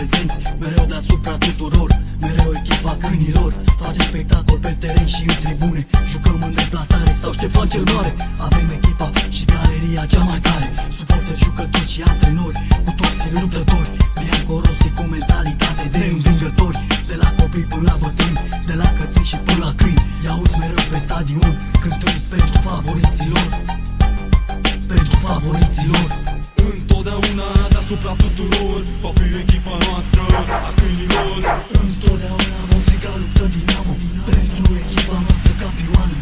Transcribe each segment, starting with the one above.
prezenți, mereu deasupra tuturor, mereu echipa câinilor. Facem spectacol pe teren și în tribune, jucăm în deplasare sau Ștefan cel Mare. Avem echipa și galeria cea mai tare, suporteri, jucători și antrenori, cu toți luptători. Bianco Rossi cu mentalitate de învingători, de la copii până la bătrâni, de la căței și până la câini. I-auzi mereu pe stadion, cântând pentru favoriților, pentru favoriților. Întotdeauna deasupra tuturor va fi echipa noastră a câinilor. Întotdeauna vom striga luptă Dinamo pentru echipa noastră campioană.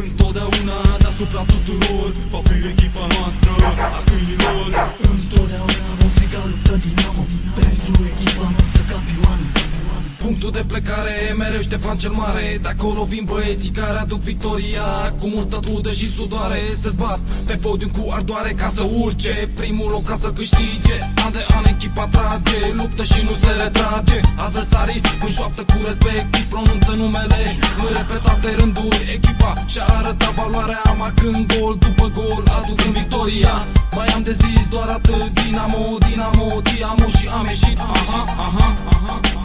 Întotdeauna deasupra tuturor va fi echipa noastră a câinilor. Întotdeauna vom striga luptă Dinamo pentru echipa noastră campioană. Punctul de plecare e mereu Ștefan cel Mare. De acolo vin băieții care aduc victoria, cu multă trudă și sudoare se-ți bat pe podium cu ardoare ca să urce primul loc ca să câștige. An de an echipa trage, luptă și nu se retrage. Adversarii înșoaptă cu respect, îi pronunță numele în repetate rânduri. Echipa și-a arătat valoarea, marcând gol după gol, aducând victoria. Mai am de zis doar atât: Dinamo, Dinamo, Dinamo și am ieșit. Aha, aha, aha, aha.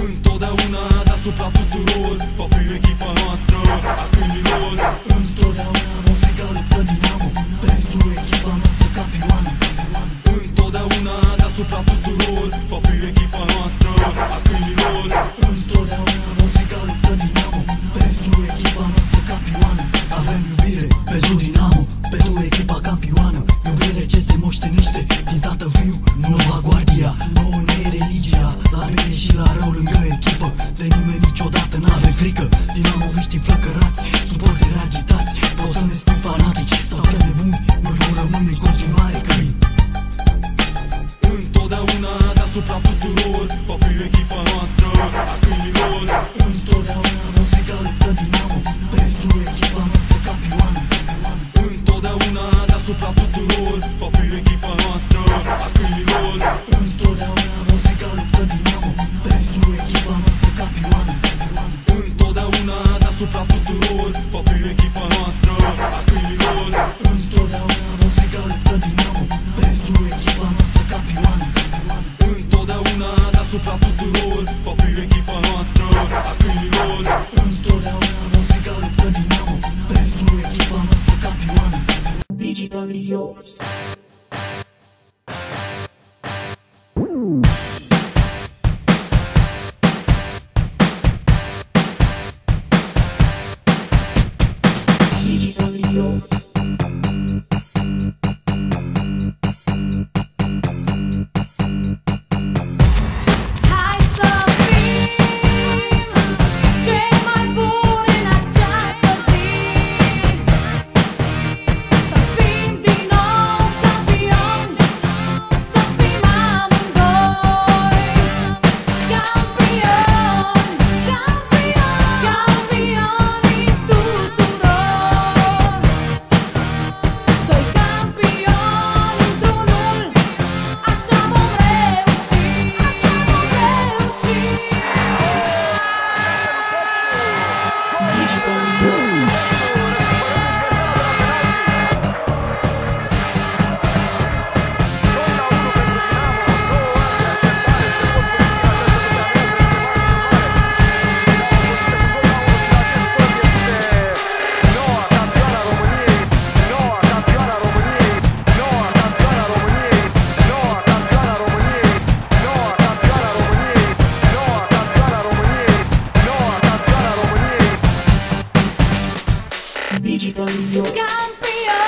Întotdeauna deasupra tuturor va fi echipa noastră a câinilor. Întotdeauna vom striga luptă Dinamo pentru echipa noastră campioană. Întotdeauna deasupra tuturor va fi echipa noastră a câinilor. Întotdeauna vom striga luptă Dinamo pentru echipa noastră campioană. Avem iubire pentru Dinamo, pentru echipa campioană. Iubire ce se moștenește din tatăl fiu, Nova Guardia. Nouă ne e religia, la bine și la rău lângă echipă. De nimeni niciodată n-avem frică. Dinamoviștii flăcărați, suporteri agitați, poți să ne spui fanatici sau chiar nebuni, noi vom rămâne în continuare câini. Întotdeauna deasupra tuturor va fi echipa noastră a câinilor. Întotdeauna vom striga luptă Dinamo pentru echipa noastră campioană. Întotdeauna deasupra tuturor va fi echipa noastră a câinilor. Întotdeauna vom striga luptă Dinamo pentru echipa noastră campioană. Întotdeauna deasupra tuturor va fi echipa noastră a câinilor. Întotdeauna vom striga luptă Dinamo pentru echipa noastră campioană. Întotdeauna deasupra tuturor va fi echipa noastră a câinilor. Întotdeauna vom striga luptă Dinamo pentru echipa noastră campioană. Digitally yours. Digitally yours. Hai să fim cei mai buni în această zi, să fim din nou campioni, să fim amândoi campioni, campionii tuturor. Doi campioni într-unul, așa vom reuși, așa vom reuși. Digitally yours. Digitally yours. Campioni.